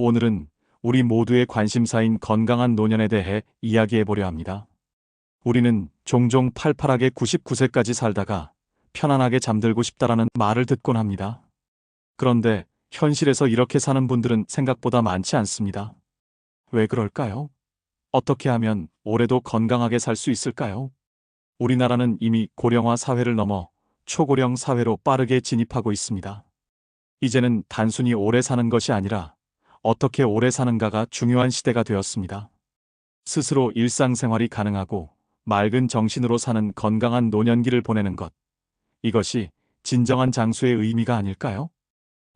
오늘은 우리 모두의 관심사인 건강한 노년에 대해 이야기해 보려 합니다. 우리는 종종 팔팔하게 99세까지 살다가 편안하게 잠들고 싶다라는 말을 듣곤 합니다. 그런데 현실에서 이렇게 사는 분들은 생각보다 많지 않습니다. 왜 그럴까요? 어떻게 하면 올해도 건강하게 살 수 있을까요? 우리나라는 이미 고령화 사회를 넘어 초고령 사회로 빠르게 진입하고 있습니다. 이제는 단순히 오래 사는 것이 아니라 어떻게 오래 사는가가 중요한 시대가 되었습니다. 스스로 일상생활이 가능하고 맑은 정신으로 사는 건강한 노년기를 보내는 것. 이것이 진정한 장수의 의미가 아닐까요?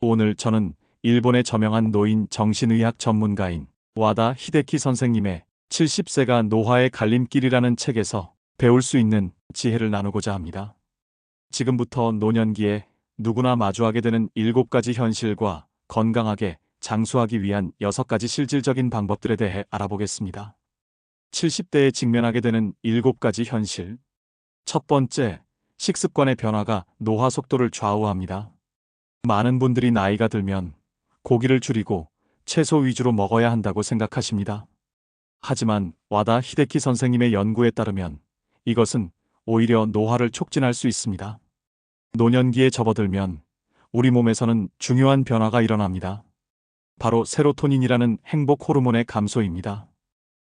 오늘 저는 일본의 저명한 노인 정신의학 전문가인 와다 히데키 선생님의 70세가 노화의 갈림길이라는 책에서 배울 수 있는 지혜를 나누고자 합니다. 지금부터 노년기에 누구나 마주하게 되는 7가지 현실과 건강하게 장수하기 위한 6가지 실질적인 방법들에 대해 알아보겠습니다. 70대에 직면하게 되는 7가지 현실. 첫 번째, 식습관의 변화가 노화 속도를 좌우합니다. 많은 분들이 나이가 들면 고기를 줄이고 채소 위주로 먹어야 한다고 생각하십니다. 하지만 와다 히데키 선생님의 연구에 따르면 이것은 오히려 노화를 촉진할 수 있습니다. 노년기에 접어들면 우리 몸에서는 중요한 변화가 일어납니다. 바로 세로토닌이라는 행복 호르몬의 감소입니다.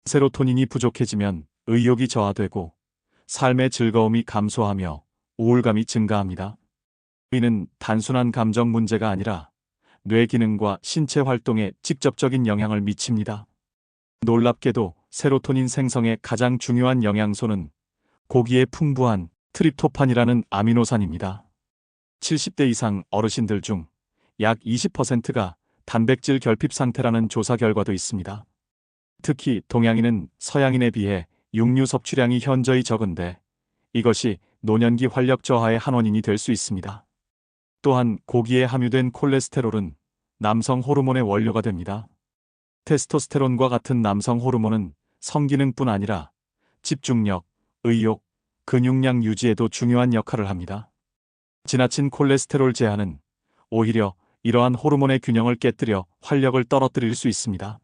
세로토닌이 부족해지면 의욕이 저하되고 삶의 즐거움이 감소하며 우울감이 증가합니다. 이는 단순한 감정 문제가 아니라 뇌 기능과 신체 활동에 직접적인 영향을 미칩니다. 놀랍게도 세로토닌 생성의 가장 중요한 영양소는 고기의 풍부한 트립토판이라는 아미노산입니다. 70대 이상 어르신들 중 약 20%가 단백질 결핍 상태라는 조사 결과도 있습니다. 특히 동양인은 서양인에 비해 육류 섭취량이 현저히 적은데 이것이 노년기 활력 저하의 한 원인이 될 수 있습니다. 또한 고기에 함유된 콜레스테롤은 남성 호르몬의 원료가 됩니다. 테스토스테론과 같은 남성 호르몬은 성기능뿐 아니라 집중력, 의욕, 근육량 유지에도 중요한 역할을 합니다. 지나친 콜레스테롤 제한은 오히려 이러한 호르몬의 균형을 깨뜨려 활력을 떨어뜨릴 수 있습니다.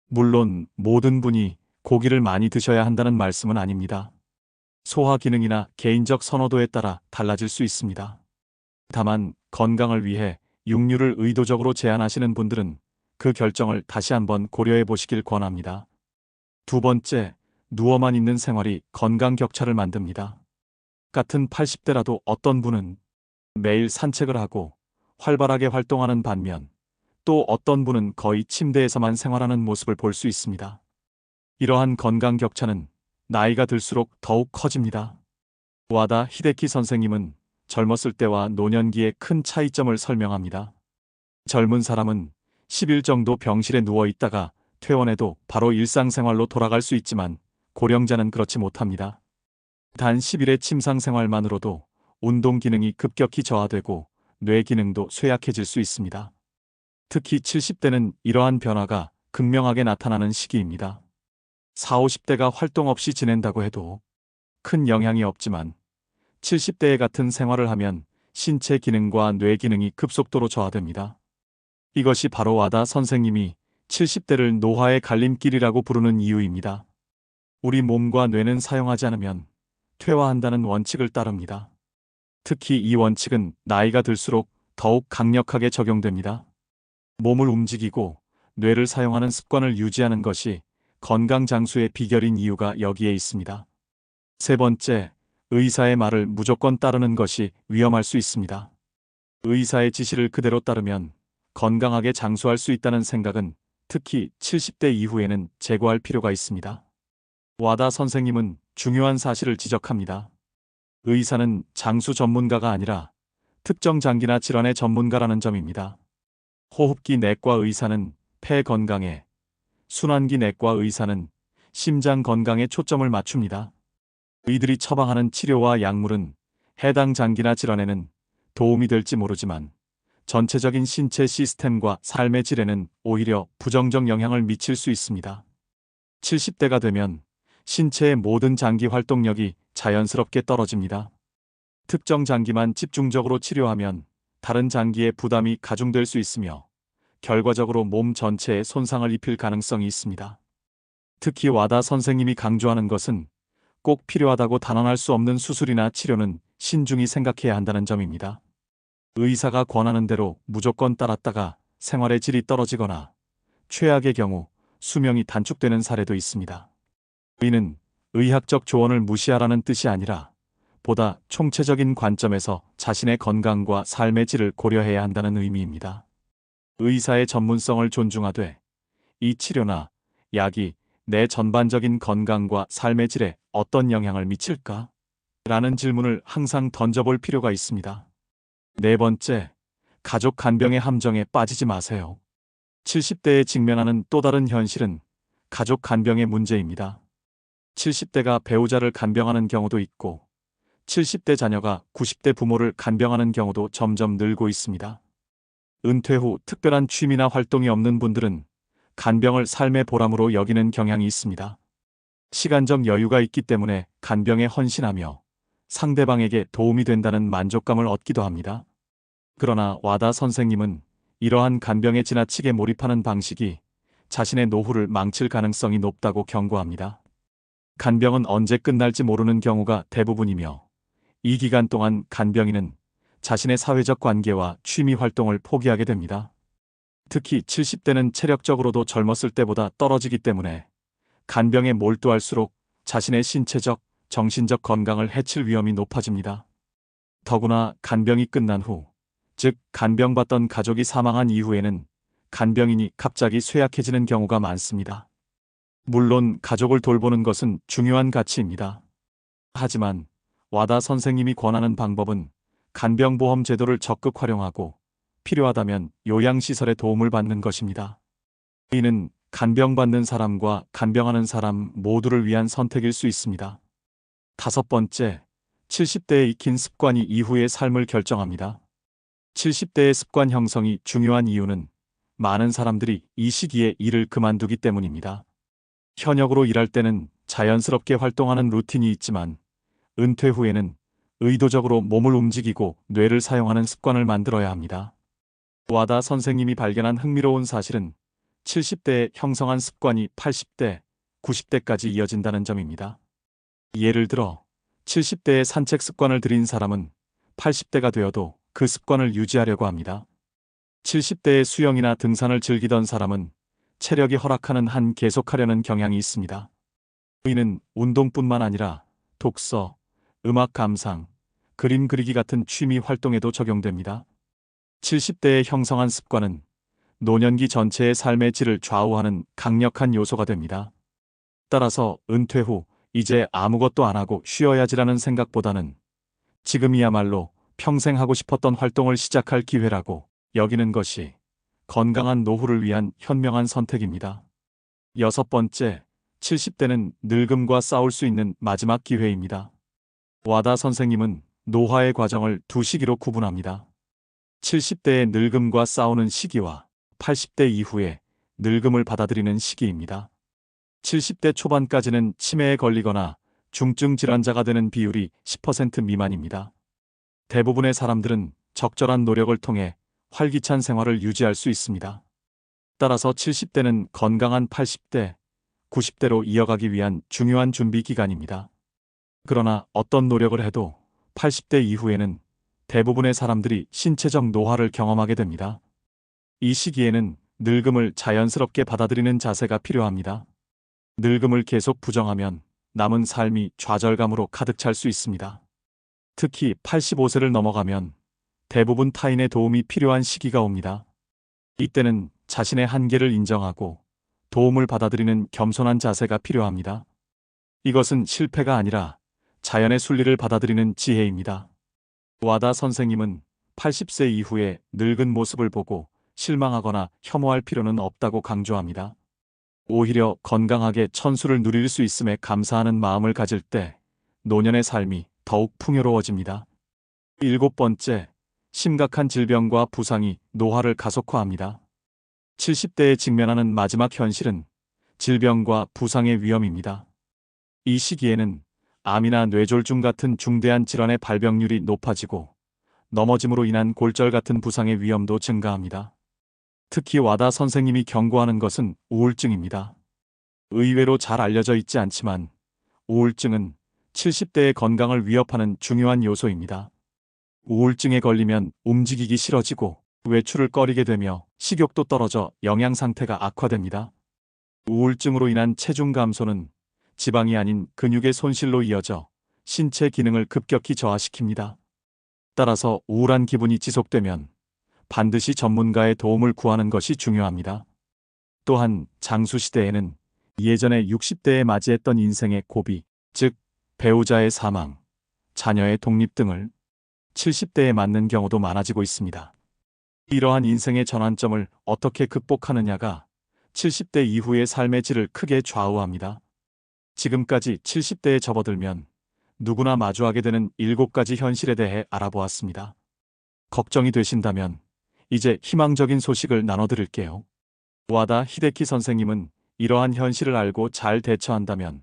물론 모든 분이 고기를 많이 드셔야 한다는 말씀은 아닙니다. 소화 기능이나 개인적 선호도에 따라 달라질 수 있습니다. 다만 건강을 위해 육류를 의도적으로 제한하시는 분들은 그 결정을 다시 한번 고려해 보시길 권합니다. 두 번째, 누워만 있는 생활이 건강 격차를 만듭니다. 같은 80대라도 어떤 분은 매일 산책을 하고 활발하게 활동하는 반면 또 어떤 분은 거의 침대에서만 생활하는 모습을 볼 수 있습니다. 이러한 건강 격차는 나이가 들수록 더욱 커집니다. 와다 히데키 선생님은 젊었을 때와 노년기의 큰 차이점을 설명합니다. 젊은 사람은 10일 정도 병실에 누워 있다가 퇴원해도 바로 일상생활로 돌아갈 수 있지만 고령자는 그렇지 못합니다. 단 10일의 침상 생활만으로도 운동 기능이 급격히 저하되고 뇌 기능도 쇠약해질 수 있습니다. 특히 70대는 이러한 변화가 극명하게 나타나는 시기입니다. 40, 50대가 활동 없이 지낸다고 해도 큰 영향이 없지만 70대에 같은 생활을 하면 신체 기능과 뇌 기능이 급속도로 저하됩니다. 이것이 바로 와다 선생님이 70대를 노화의 갈림길이라고 부르는 이유입니다. 우리 몸과 뇌는 사용하지 않으면 퇴화한다는 원칙을 따릅니다. 특히 이 원칙은 나이가 들수록 더욱 강력하게 적용됩니다. 몸을 움직이고 뇌를 사용하는 습관을 유지하는 것이 건강 장수의 비결인 이유가 여기에 있습니다. 세 번째, 의사의 말을 무조건 따르는 것이 위험할 수 있습니다. 의사의 지시를 그대로 따르면 건강하게 장수할 수 있다는 생각은 특히 70대 이후에는 제거할 필요가 있습니다. 와다 선생님은 중요한 사실을 지적합니다. 의사는 장수 전문가가 아니라 특정 장기나 질환의 전문가라는 점입니다. 호흡기 내과 의사는 폐 건강에, 순환기 내과 의사는 심장 건강에 초점을 맞춥니다. 이들이 처방하는 치료와 약물은 해당 장기나 질환에는 도움이 될지 모르지만 전체적인 신체 시스템과 삶의 질에는 오히려 부정적 영향을 미칠 수 있습니다. 70대가 되면 신체의 모든 장기 활동력이 자연스럽게 떨어집니다. 특정 장기만 집중적으로 치료하면 다른 장기에 부담이 가중될 수 있으며 결과적으로 몸 전체에 손상을 입힐 가능성이 있습니다. 특히 와다 선생님이 강조하는 것은 꼭 필요하다고 단언할 수 없는 수술이나 치료는 신중히 생각해야 한다는 점입니다. 의사가 권하는 대로 무조건 따랐다가 생활의 질이 떨어지거나 최악의 경우 수명이 단축되는 사례도 있습니다. 이는 의학적 조언을 무시하라는 뜻이 아니라 보다 총체적인 관점에서 자신의 건강과 삶의 질을 고려해야 한다는 의미입니다. 의사의 전문성을 존중하되 이 치료나 약이 내 전반적인 건강과 삶의 질에 어떤 영향을 미칠까? 라는 질문을 항상 던져볼 필요가 있습니다. 네 번째, 가족 간병의 함정에 빠지지 마세요. 70대에 직면하는 또 다른 현실은 가족 간병의 문제입니다. 70대가 배우자를 간병하는 경우도 있고 70대 자녀가 90대 부모를 간병하는 경우도 점점 늘고 있습니다. 은퇴 후 특별한 취미나 활동이 없는 분들은 간병을 삶의 보람으로 여기는 경향이 있습니다. 시간적 여유가 있기 때문에 간병에 헌신하며 상대방에게 도움이 된다는 만족감을 얻기도 합니다. 그러나 와다 선생님은 이러한 간병에 지나치게 몰입하는 방식이 자신의 노후를 망칠 가능성이 높다고 경고합니다. 간병은 언제 끝날지 모르는 경우가 대부분이며 이 기간 동안 간병인은 자신의 사회적 관계와 취미 활동을 포기하게 됩니다. 특히 70대는 체력적으로도 젊었을 때보다 떨어지기 때문에 간병에 몰두할수록 자신의 신체적, 정신적 건강을 해칠 위험이 높아집니다. 더구나 간병이 끝난 후, 즉 간병받던 가족이 사망한 이후에는 간병인이 갑자기 쇠약해지는 경우가 많습니다. 물론 가족을 돌보는 것은 중요한 가치입니다. 하지만 와다 선생님이 권하는 방법은 간병보험 제도를 적극 활용하고 필요하다면 요양시설의 도움을 받는 것입니다. 이는 간병받는 사람과 간병하는 사람 모두를 위한 선택일 수 있습니다. 다섯 번째, 70대에 익힌 습관이 이후의 삶을 결정합니다. 70대의 습관 형성이 중요한 이유는 많은 사람들이 이 시기에 일을 그만두기 때문입니다. 현역으로 일할 때는 자연스럽게 활동하는 루틴이 있지만 은퇴 후에는 의도적으로 몸을 움직이고 뇌를 사용하는 습관을 만들어야 합니다. 와다 선생님이 발견한 흥미로운 사실은 70대에 형성한 습관이 80대, 90대까지 이어진다는 점입니다. 예를 들어 70대에 산책 습관을 들인 사람은 80대가 되어도 그 습관을 유지하려고 합니다. 70대에 수영이나 등산을 즐기던 사람은 체력이 허락하는 한 계속하려는 경향이 있습니다. 이는 운동뿐만 아니라 독서, 음악 감상, 그림 그리기 같은 취미 활동에도 적용됩니다. 70대에 형성한 습관은 노년기 전체의 삶의 질을 좌우하는 강력한 요소가 됩니다. 따라서 은퇴 후 이제 아무것도 안 하고 쉬어야지라는 생각보다는 지금이야말로 평생 하고 싶었던 활동을 시작할 기회라고 여기는 것이 건강한 노후를 위한 현명한 선택입니다. 여섯 번째, 70대는 늙음과 싸울 수 있는 마지막 기회입니다. 와다 선생님은 노화의 과정을 두 시기로 구분합니다. 70대의 늙음과 싸우는 시기와 80대 이후에 늙음을 받아들이는 시기입니다. 70대 초반까지는 치매에 걸리거나 중증 질환자가 되는 비율이 10% 미만입니다. 대부분의 사람들은 적절한 노력을 통해 활기찬 생활을 유지할 수 있습니다. 따라서 70대는 건강한 80대, 90대로 이어가기 위한 중요한 준비 기간입니다. 그러나 어떤 노력을 해도 80대 이후에는 대부분의 사람들이 신체적 노화를 경험하게 됩니다. 이 시기에는 늙음을 자연스럽게 받아들이는 자세가 필요합니다. 늙음을 계속 부정하면 남은 삶이 좌절감으로 가득 찰 수 있습니다. 특히 85세를 넘어가면 대부분 타인의 도움이 필요한 시기가 옵니다. 이때는 자신의 한계를 인정하고 도움을 받아들이는 겸손한 자세가 필요합니다. 이것은 실패가 아니라 자연의 순리를 받아들이는 지혜입니다. 와다 선생님은 80세 이후에 늙은 모습을 보고 실망하거나 혐오할 필요는 없다고 강조합니다. 오히려 건강하게 천수를 누릴 수 있음에 감사하는 마음을 가질 때 노년의 삶이 더욱 풍요로워집니다. 일곱 번째, 심각한 질병과 부상이 노화를 가속화합니다. 70대에 직면하는 마지막 현실은 질병과 부상의 위험입니다. 이 시기에는 암이나 뇌졸중 같은 중대한 질환의 발병률이 높아지고 넘어짐으로 인한 골절 같은 부상의 위험도 증가합니다. 특히 와다 선생님이 경고하는 것은 우울증입니다. 의외로 잘 알려져 있지 않지만 우울증은 70대의 건강을 위협하는 중요한 요소입니다. 우울증에 걸리면 움직이기 싫어지고 외출을 꺼리게 되며 식욕도 떨어져 영양 상태가 악화됩니다. 우울증으로 인한 체중 감소는 지방이 아닌 근육의 손실로 이어져 신체 기능을 급격히 저하시킵니다. 따라서 우울한 기분이 지속되면 반드시 전문가의 도움을 구하는 것이 중요합니다. 또한 장수시대에는 예전에 60대에 맞이했던 인생의 고비, 즉 배우자의 사망, 자녀의 독립 등을 70대에 맞는 경우도 많아지고 있습니다. 이러한 인생의 전환점을 어떻게 극복하느냐가 70대 이후의 삶의 질을 크게 좌우합니다. 지금까지 70대에 접어들면 누구나 마주하게 되는 7가지 현실에 대해 알아보았습니다. 걱정이 되신다면 이제 희망적인 소식을 나눠드릴게요. 와다 히데키 선생님은 이러한 현실을 알고 잘 대처한다면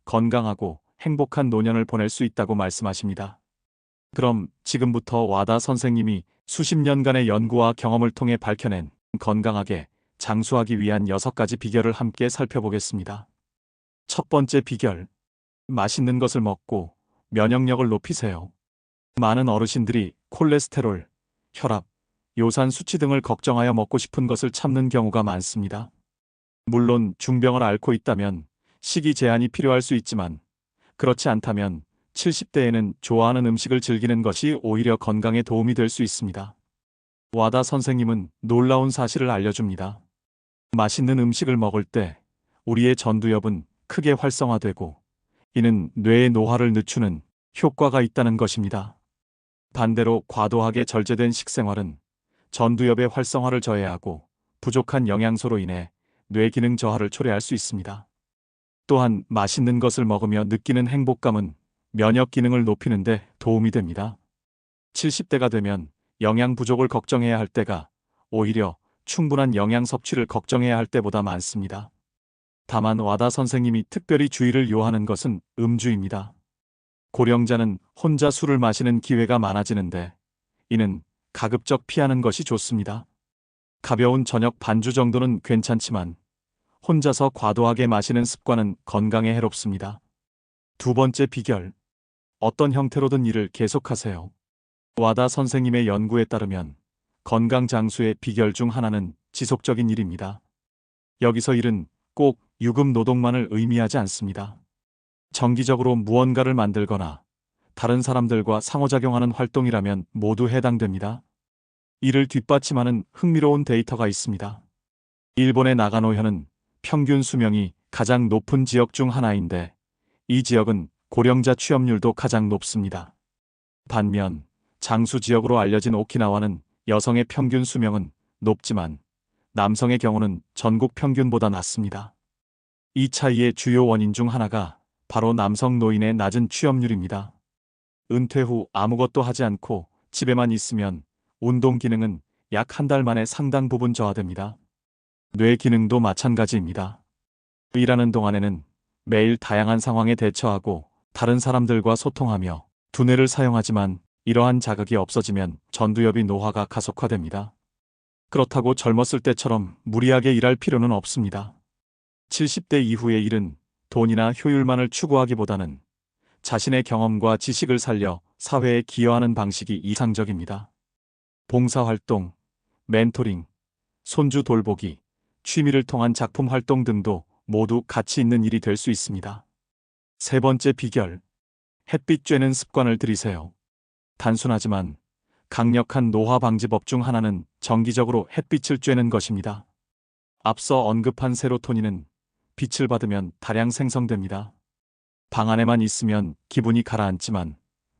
건강하고 행복한 노년을 보낼 수 있다고 말씀하십니다. 그럼 지금부터 와다 선생님이 수십 년간의 연구와 경험을 통해 밝혀낸 건강하게 장수하기 위한 6가지 비결을 함께 살펴보겠습니다. 첫 번째 비결, 맛있는 것을 먹고 면역력을 높이세요. 많은 어르신들이 콜레스테롤, 혈압, 요산 수치 등을 걱정하여 먹고 싶은 것을 참는 경우가 많습니다. 물론 중병을 앓고 있다면 식이 제한이 필요할 수 있지만 그렇지 않다면 70대에는 좋아하는 음식을 즐기는 것이 오히려 건강에 도움이 될 수 있습니다. 와다 선생님은 놀라운 사실을 알려줍니다. 맛있는 음식을 먹을 때 우리의 전두엽은 크게 활성화되고 이는 뇌의 노화를 늦추는 효과가 있다는 것입니다. 반대로 과도하게 절제된 식생활은 전두엽의 활성화를 저해하고 부족한 영양소로 인해 뇌 기능 저하를 초래할 수 있습니다. 또한 맛있는 것을 먹으며 느끼는 행복감은 면역 기능을 높이는 데 도움이 됩니다. 70대가 되면 영양 부족을 걱정해야 할 때가 오히려 충분한 영양 섭취를 걱정해야 할 때보다 많습니다. 다만 와다 선생님이 특별히 주의를 요하는 것은 음주입니다. 고령자는 혼자 술을 마시는 기회가 많아지는데 이는 가급적 피하는 것이 좋습니다. 가벼운 저녁 반주 정도는 괜찮지만 혼자서 과도하게 마시는 습관은 건강에 해롭습니다. 두 번째 비결, 어떤 형태로든 일을 계속하세요. 와다 선생님의 연구에 따르면 건강 장수의 비결 중 하나는 지속적인 일입니다. 여기서 일은 꼭 유급 노동만을 의미하지 않습니다. 정기적으로 무언가를 만들거나 다른 사람들과 상호작용하는 활동이라면 모두 해당됩니다. 이를 뒷받침하는 흥미로운 데이터가 있습니다. 일본의 나가노현은 평균 수명이 가장 높은 지역 중 하나인데 이 지역은 고령자 취업률도 가장 높습니다. 반면 장수 지역으로 알려진 오키나와는 여성의 평균 수명은 높지만 남성의 경우는 전국 평균보다 낮습니다. 이 차이의 주요 원인 중 하나가 바로 남성 노인의 낮은 취업률입니다. 은퇴 후 아무것도 하지 않고 집에만 있으면 운동 기능은 약 1달 만에 상당 부분 저하됩니다. 뇌 기능도 마찬가지입니다. 일하는 동안에는 매일 다양한 상황에 대처하고 다른 사람들과 소통하며 두뇌를 사용하지만 이러한 자극이 없어지면 전두엽이 노화가 가속화됩니다. 그렇다고 젊었을 때처럼 무리하게 일할 필요는 없습니다. 70대 이후의 일은 돈이나 효율만을 추구하기보다는 자신의 경험과 지식을 살려 사회에 기여하는 방식이 이상적입니다. 봉사활동, 멘토링, 손주 돌보기, 취미를 통한 작품 활동 등도 모두 가치 있는 일이 될 수 있습니다. 세 번째 비결, 햇빛 쬐는 습관을 들이세요. 단순하지만 강력한 노화 방지법 중 하나는 정기적으로 햇빛을 쬐는 것입니다. 앞서 언급한 세로토닌은 빛을 받으면 다량 생성됩니다. 방 안에만 있으면 기분이 가라앉지만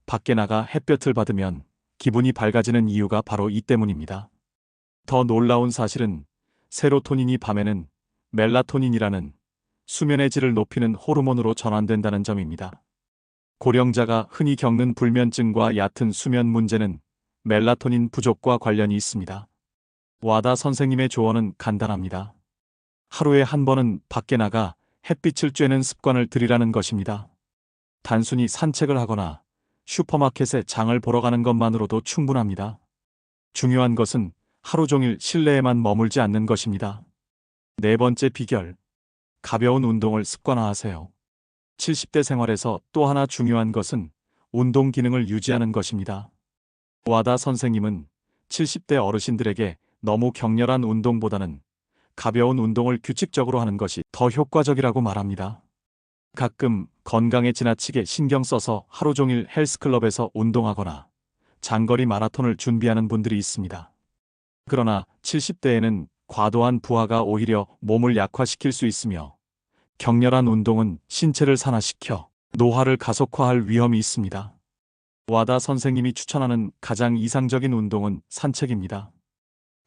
밖에 나가 햇볕을 받으면 기분이 밝아지는 이유가 바로 이 때문입니다. 더 놀라운 사실은 세로토닌이 밤에는 멜라토닌이라는 수면의 질을 높이는 호르몬으로 전환된다는 점입니다. 고령자가 흔히 겪는 불면증과 얕은 수면 문제는 멜라토닌 부족과 관련이 있습니다. 와다 선생님의 조언은 간단합니다. 하루에 한 번은 밖에 나가 햇빛을 쬐는 습관을 들이라는 것입니다. 단순히 산책을 하거나 슈퍼마켓에 장을 보러 가는 것만으로도 충분합니다. 중요한 것은 하루 종일 실내에만 머물지 않는 것입니다. 네 번째 비결. 가벼운 운동을 습관화하세요. 70대 생활에서 또 하나 중요한 것은 운동 기능을 유지하는 것입니다. 와다 선생님은 70대 어르신들에게 너무 격렬한 운동보다는 가벼운 운동을 규칙적으로 하는 것이 더 효과적이라고 말합니다. 가끔 건강에 지나치게 신경 써서 하루 종일 헬스클럽에서 운동하거나 장거리 마라톤을 준비하는 분들이 있습니다. 그러나 70대에는 과도한 부하가 오히려 몸을 약화시킬 수 있으며 격렬한 운동은 신체를 산화시켜 노화를 가속화할 위험이 있습니다. 와다 선생님이 추천하는 가장 이상적인 운동은 산책입니다.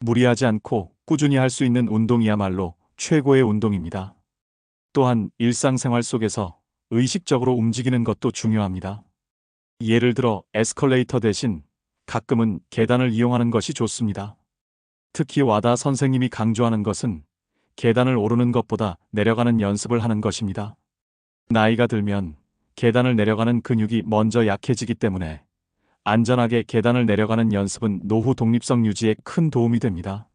무리하지 않고 꾸준히 할 수 있는 운동이야말로 최고의 운동입니다. 또한 일상생활 속에서 의식적으로 움직이는 것도 중요합니다. 예를 들어 에스컬레이터 대신 가끔은 계단을 이용하는 것이 좋습니다. 특히 와다 선생님이 강조하는 것은 계단을 오르는 것보다 내려가는 연습을 하는 것입니다. 나이가 들면 계단을 내려가는 근육이 먼저 약해지기 때문에 안전하게 계단을 내려가는 연습은 노후 독립성 유지에 큰 도움이 됩니다.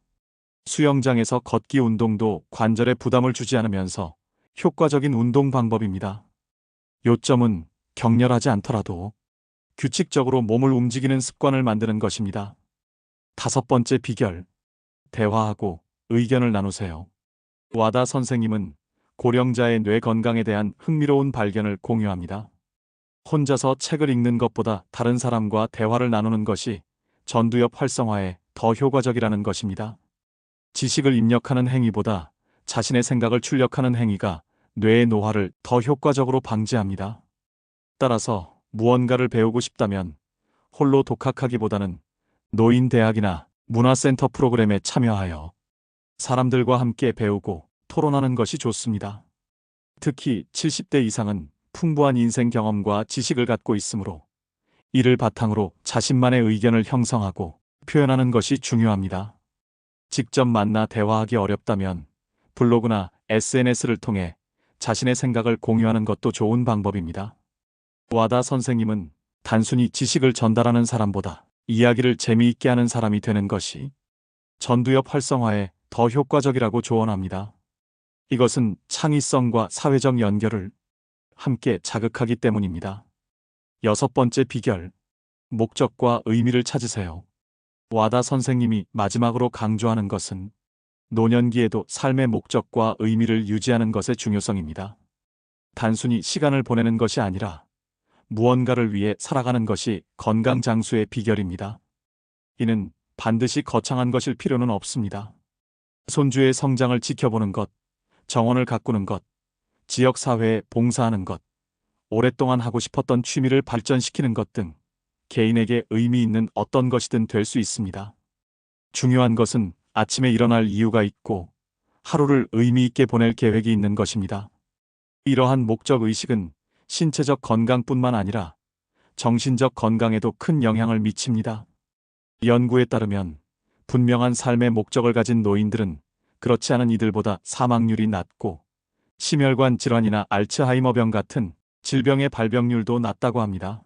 수영장에서 걷기 운동도 관절에 부담을 주지 않으면서 효과적인 운동 방법입니다. 요점은 격렬하지 않더라도 규칙적으로 몸을 움직이는 습관을 만드는 것입니다. 다섯 번째 비결. 대화하고 의견을 나누세요. 와다 선생님은 고령자의 뇌 건강에 대한 흥미로운 발견을 공유합니다. 혼자서 책을 읽는 것보다 다른 사람과 대화를 나누는 것이 전두엽 활성화에 더 효과적이라는 것입니다. 지식을 입력하는 행위보다 자신의 생각을 출력하는 행위가 뇌의 노화를 더 효과적으로 방지합니다. 따라서 무언가를 배우고 싶다면 홀로 독학하기보다는 노인대학이나 문화센터 프로그램에 참여하여 사람들과 함께 배우고 토론하는 것이 좋습니다. 특히 70대 이상은 풍부한 인생 경험과 지식을 갖고 있으므로 이를 바탕으로 자신만의 의견을 형성하고 표현하는 것이 중요합니다. 직접 만나 대화하기 어렵다면 블로그나 SNS를 통해 자신의 생각을 공유하는 것도 좋은 방법입니다. 와다 선생님은 단순히 지식을 전달하는 사람보다 이야기를 재미있게 하는 사람이 되는 것이 전두엽 활성화에 더 효과적이라고 조언합니다. 이것은 창의성과 사회적 연결을 함께 자극하기 때문입니다. 여섯 번째 비결. 목적과 의미를 찾으세요. 와다 선생님이 마지막으로 강조하는 것은 노년기에도 삶의 목적과 의미를 유지하는 것의 중요성입니다. 단순히 시간을 보내는 것이 아니라 무언가를 위해 살아가는 것이 건강 장수의 비결입니다. 이는 반드시 거창한 것일 필요는 없습니다. 손주의 성장을 지켜보는 것, 정원을 가꾸는 것, 지역사회에 봉사하는 것, 오랫동안 하고 싶었던 취미를 발전시키는 것 등 개인에게 의미 있는 어떤 것이든 될 수 있습니다. 중요한 것은 아침에 일어날 이유가 있고 하루를 의미 있게 보낼 계획이 있는 것입니다. 이러한 목적 의식은 신체적 건강뿐만 아니라 정신적 건강에도 큰 영향을 미칩니다. 연구에 따르면 분명한 삶의 목적을 가진 노인들은 그렇지 않은 이들보다 사망률이 낮고 심혈관 질환이나 알츠하이머병 같은 질병의 발병률도 낮다고 합니다.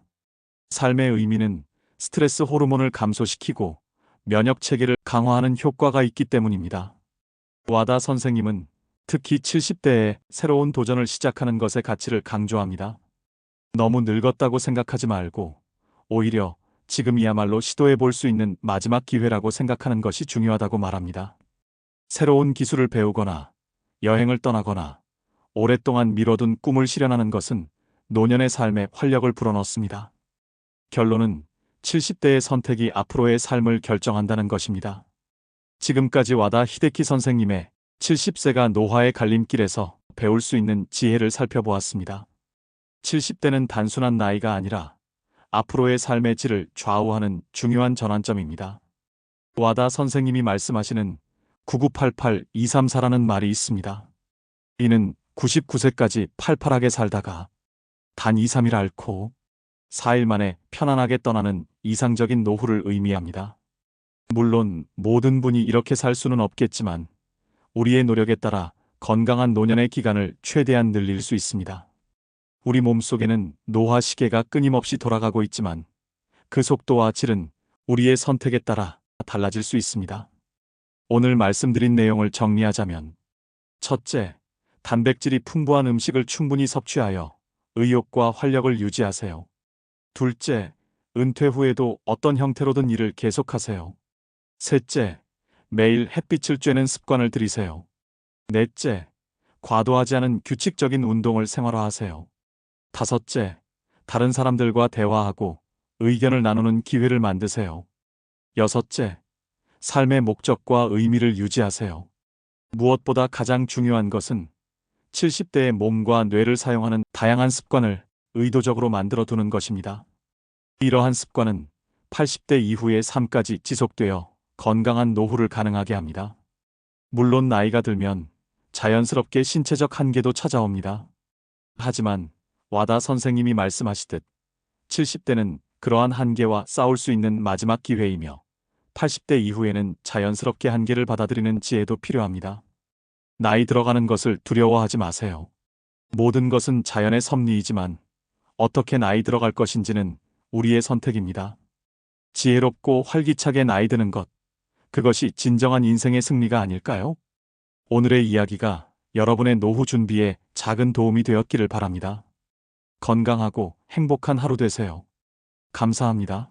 삶의 의미는 스트레스 호르몬을 감소시키고 면역 체계를 강화하는 효과가 있기 때문입니다. 와다 선생님은 특히 70대에 새로운 도전을 시작하는 것의 가치를 강조합니다. 너무 늙었다고 생각하지 말고 오히려 지금이야말로 시도해 볼 수 있는 마지막 기회라고 생각하는 것이 중요하다고 말합니다. 새로운 기술을 배우거나 여행을 떠나거나 오랫동안 미뤄둔 꿈을 실현하는 것은 노년의 삶에 활력을 불어넣습니다. 결론은 70대의 선택이 앞으로의 삶을 결정한다는 것입니다. 지금까지 와다 히데키 선생님의 70세가 노화의 갈림길에서 배울 수 있는 지혜를 살펴보았습니다. 70대는 단순한 나이가 아니라 앞으로의 삶의 질을 좌우하는 중요한 전환점입니다. 와다 선생님이 말씀하시는 9988-234라는 말이 있습니다. 이는 99세까지 팔팔하게 살다가 단 2, 3일 앓고 4일 만에 편안하게 떠나는 이상적인 노후를 의미합니다. 물론 모든 분이 이렇게 살 수는 없겠지만 우리의 노력에 따라 건강한 노년의 기간을 최대한 늘릴 수 있습니다. 우리 몸속에는 노화 시계가 끊임없이 돌아가고 있지만 그 속도와 질은 우리의 선택에 따라 달라질 수 있습니다. 오늘 말씀드린 내용을 정리하자면, 첫째, 단백질이 풍부한 음식을 충분히 섭취하여 의욕과 활력을 유지하세요. 둘째, 은퇴 후에도 어떤 형태로든 일을 계속하세요. 셋째, 매일 햇빛을 쬐는 습관을 들이세요. 넷째, 과도하지 않은 규칙적인 운동을 생활화하세요. 다섯째, 다른 사람들과 대화하고 의견을 나누는 기회를 만드세요. 여섯째, 삶의 목적과 의미를 유지하세요. 무엇보다 가장 중요한 것은 70대의 몸과 뇌를 사용하는 다양한 습관을 의도적으로 만들어 두는 것입니다. 이러한 습관은 80대 이후의 삶까지 지속되어 건강한 노후를 가능하게 합니다. 물론 나이가 들면 자연스럽게 신체적 한계도 찾아옵니다. 하지만 와다 선생님이 말씀하시듯 70대는 그러한 한계와 싸울 수 있는 마지막 기회이며 80대 이후에는 자연스럽게 한계를 받아들이는 지혜도 필요합니다. 나이 들어가는 것을 두려워하지 마세요. 모든 것은 자연의 섭리이지만 어떻게 나이 들어갈 것인지는 우리의 선택입니다. 지혜롭고 활기차게 나이 드는 것, 그것이 진정한 인생의 승리가 아닐까요? 오늘의 이야기가 여러분의 노후 준비에 작은 도움이 되었기를 바랍니다. 건강하고 행복한 하루 되세요. 감사합니다.